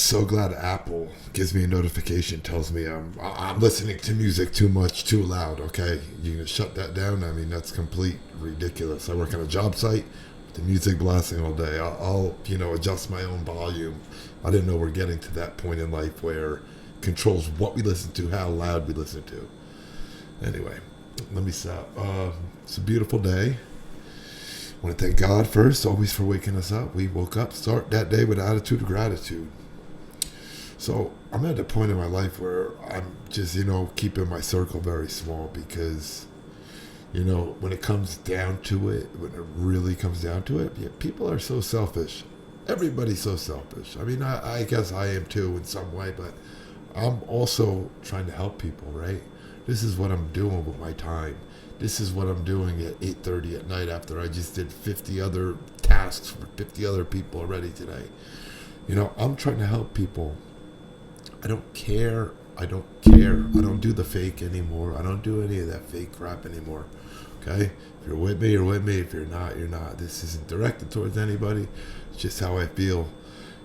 so glad Apple gives me a notification, tells me I'm listening to music too much, too loud. Okay, you can shut that down. I mean, that's complete ridiculous. I work on a job site, with the music blasting all day. I'll adjust my own volume. I didn't know we're getting to that point in life where it controls what we listen to, how loud we listen to. Anyway, let me stop. It's a beautiful day. I want to thank God first, always, for waking us up. We woke up, start that day with an attitude of gratitude. So I'm at a point in my life where I'm just, keeping my circle very small because, when it comes down to it, when it really comes down to it, yeah, people are so selfish. Everybody's so selfish. I mean, I guess I am too in some way, but I'm also trying to help people, right? This is what I'm doing with my time. This is what I'm doing at 8:30 at night after I just did 50 other tasks for 50 other people already today. I'm trying to help people. I don't care. I don't do the fake anymore. I don't do any of that fake crap anymore. Okay? If you're with me, you're with me. If you're not, you're not. This isn't directed towards anybody. It's just how I feel.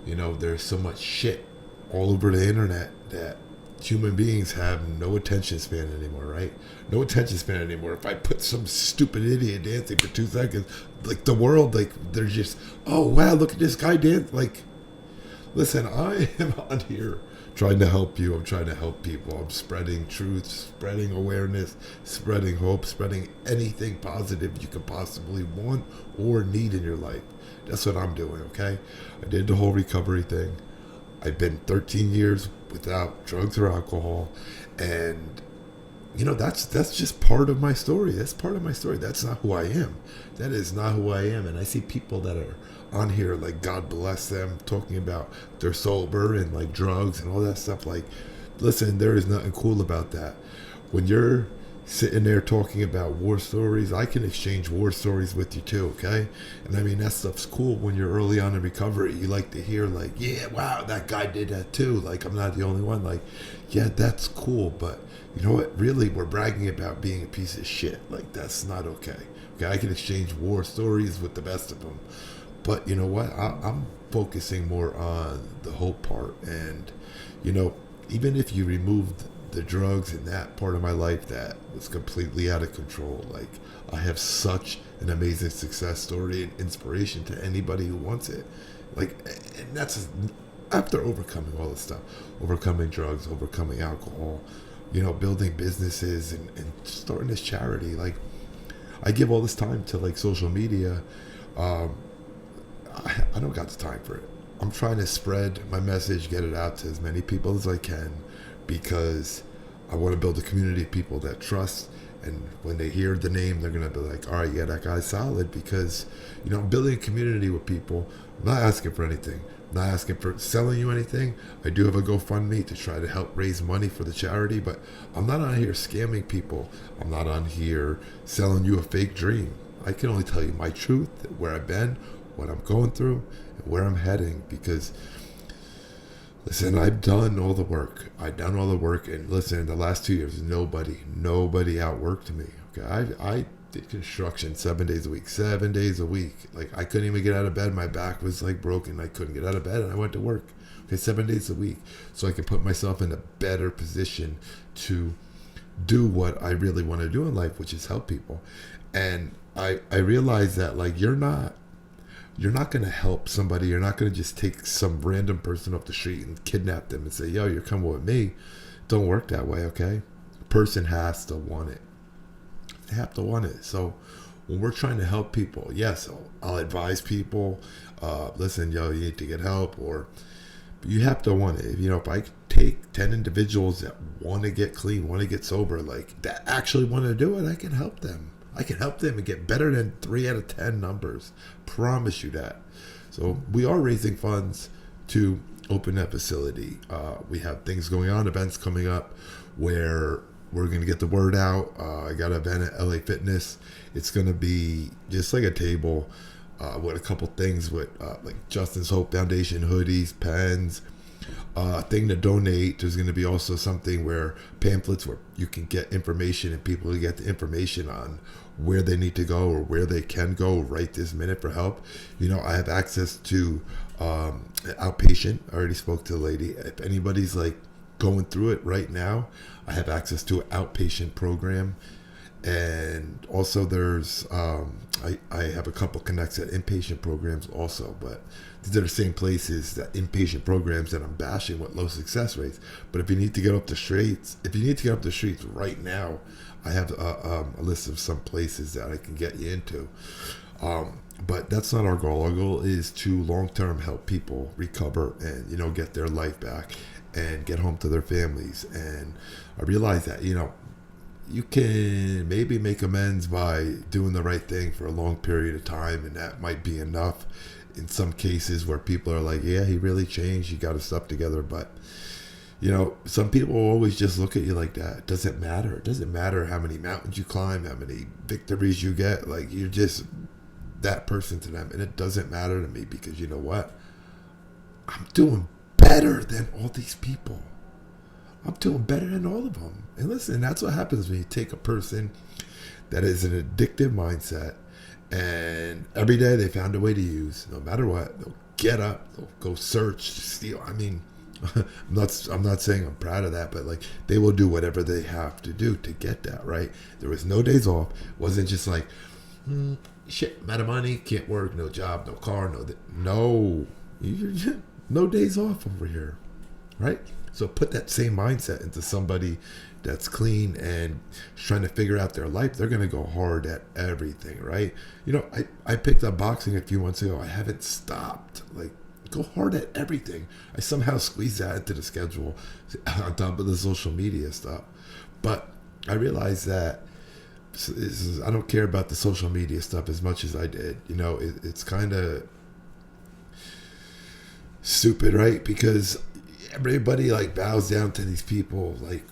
There's so much shit all over the internet that human beings have no attention span anymore, right? No attention span anymore. If I put some stupid idiot dancing for 2 seconds, like the world, like they're just, oh wow, look at this guy dance. Like, listen, I am on here trying to help you. I'm trying to help people. I'm spreading truth, spreading awareness, spreading hope, spreading anything positive you could possibly want or need in your life. That's what I'm doing, okay? I did the whole recovery thing. I've been 13 years without drugs or alcohol, and that's just part of my story. That's part of my story. That's not who I am. That is not who I am. And I see people that are on here, like, God bless them, talking about they're sober and like drugs and all that stuff. Like, listen, there is nothing cool about that. When you're sitting there talking about war stories, I can exchange war stories with you too, okay? And I mean, that stuff's cool when you're early on in recovery. You like to hear, like, yeah, wow, that guy did that too. Like, I'm not the only one. Like, yeah, that's cool. But you know what? Really, we're bragging about being a piece of shit. Like, that's not okay. Okay, I can exchange war stories with the best of them. But you know what? I'm focusing more on the hope part. And, even if you removed the drugs in that part of my life that was completely out of control, like, I have such an amazing success story and inspiration to anybody who wants it. Like, and that's after overcoming all this stuff, overcoming drugs, overcoming alcohol, building businesses and starting this charity. Like, I give all this time to, like, social media. I don't got the time for it. I'm trying to spread my message, get it out to as many people as I can, because I want to build a community of people that trust, and when they hear the name, they're going to be like, all right, yeah, that guy's solid, because, I'm building a community with people. I'm not asking for anything. I'm not asking for selling you anything. I do have a GoFundMe to try to help raise money for the charity, but I'm not on here scamming people. I'm not on here selling you a fake dream. I can only tell you my truth, where I've been, what I'm going through, and where I'm heading, because listen, I've done all the work. And listen, in the last 2 years, nobody outworked me. Okay, I did construction 7 days a week. Like, I couldn't even get out of bed. My back was like broken. I couldn't get out of bed, and I went to work. Okay, 7 days a week, so I could put myself in a better position to do what I really want to do in life, which is help people. And I realized that, like, you're not going to help somebody. You're not going to just take some random person off the street and kidnap them and say, yo, you're coming with me. Don't work that way, okay? A person has to want it. They have to want it. So when we're trying to help people, yes, I'll advise people, listen, yo, you need to get help, but you have to want it. If I take 10 individuals that want to get clean, want to get sober, like, that actually want to do it, I can help them. I can help them and get better than 3 out of 10 numbers. Promise you that. So we are raising funds to open that facility. We have things going on, events coming up where we're going to get the word out. I got an event at LA Fitness. It's going to be just like a table with a couple things with like Justin's Hope Foundation hoodies, pens, a thing to donate. There's going to be also something where pamphlets where you can get information and people get the information on where they need to go or where they can go right this minute for help. I have access to Outpatient. I already spoke to the lady. If anybody's like going through it right now, I have access to an outpatient program. And also there's I have a couple connects at inpatient programs also, but these are the same places, that inpatient programs that I'm bashing with low success rates. But if you need to get up the streets, right now, I have a list of some places that I can get you into. But that's not our goal. Our goal is to long-term help people recover and, get their life back and get home to their families. And I realize that, you can maybe make amends by doing the right thing for a long period of time, and that might be enough in some cases where people are like, yeah, he really changed, he got his stuff together. But some people will always just look at you like that. It doesn't matter how many mountains you climb, how many victories you get. Like, you're just that person to them. And it doesn't matter to me, because you know what, I'm doing better than all these people. I'm doing better than all of them. And listen, that's what happens when you take a person that is an addictive mindset, and every day they found a way to use, no matter what, they'll get up, they'll go search, steal. I mean, I'm not saying I'm proud of that, but like, they will do whatever they have to do to get that, right? There was no days off. It wasn't just like, shit, I'm out of money, can't work, no job, no car, no, no days off over here, right? So put that same mindset into somebody that's clean and trying to figure out their life. They're going to go hard at everything, right? I picked up boxing a few months ago. I haven't stopped. Like, go hard at everything. I somehow squeezed that into the schedule on top of the social media stuff. But I realized that I don't care about the social media stuff as much as I did. It's kind of stupid, right? Because everybody like bows down to these people like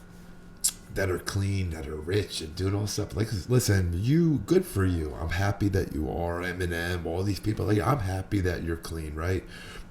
that are clean, that are rich, and doing all this stuff. Like, listen, good for you. I'm happy that you are Eminem, all these people. Like, I'm happy that you're clean, right?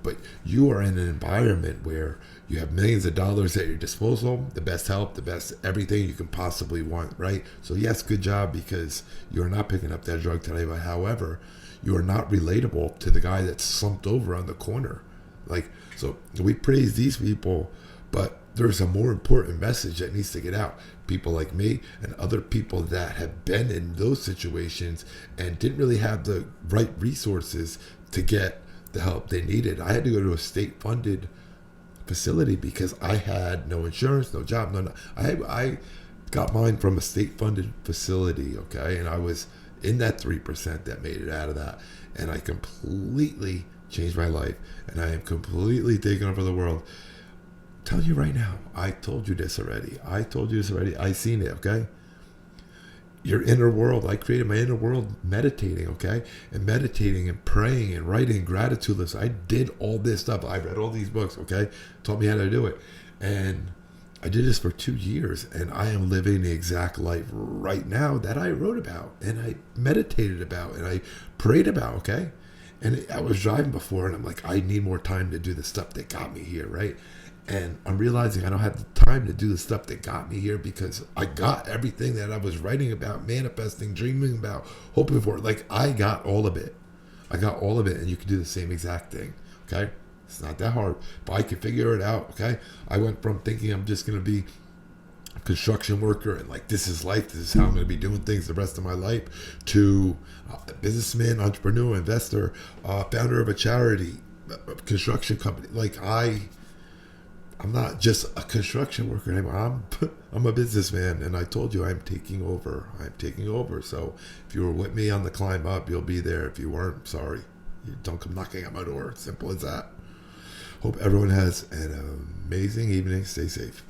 But you are in an environment where you have millions of dollars at your disposal, the best help, the best everything you can possibly want, right? So yes, good job, because you are not picking up that drug today. But however, you are not relatable to the guy that's slumped over on the corner. Like, so we praise these people, but there's a more important message that needs to get out. People like me and other people that have been in those situations and didn't really have the right resources to get the help they needed. I had to go to a state-funded facility because I had no insurance, no job, no. I got mine from a state-funded facility, okay, and I was in that 3% that made it out of that, and I completely changed my life, and I am completely taking over the world. Tell you right now, I told you this already. I seen it, okay? Your inner world. I created my inner world meditating, okay? And meditating and praying and writing gratitude lists. I did all this stuff. I read all these books, okay? Taught me how to do it. And I did this for 2 years, and I am living the exact life right now that I wrote about, and I meditated about, and I prayed about, okay? And I was driving before, and I'm like, I need more time to do the stuff that got me here, right? And I'm realizing I don't have the time to do the stuff that got me here, because I got everything that I was writing about, manifesting, dreaming about, hoping for. Like, I got all of it. And you can do the same exact thing, okay? It's not that hard, but I can figure it out, okay? I went from thinking I'm just going to be a construction worker and like, this is life, this is how I'm going to be doing things the rest of my life, to a businessman, entrepreneur, investor, founder of a charity, a construction company. Like, I'm not just a construction worker anymore. I'm a businessman, and I told you I'm taking over. So if you were with me on the climb up, you'll be there. If you weren't, sorry. You don't come knocking at my door. Simple as that. Hope everyone has an amazing evening. Stay safe.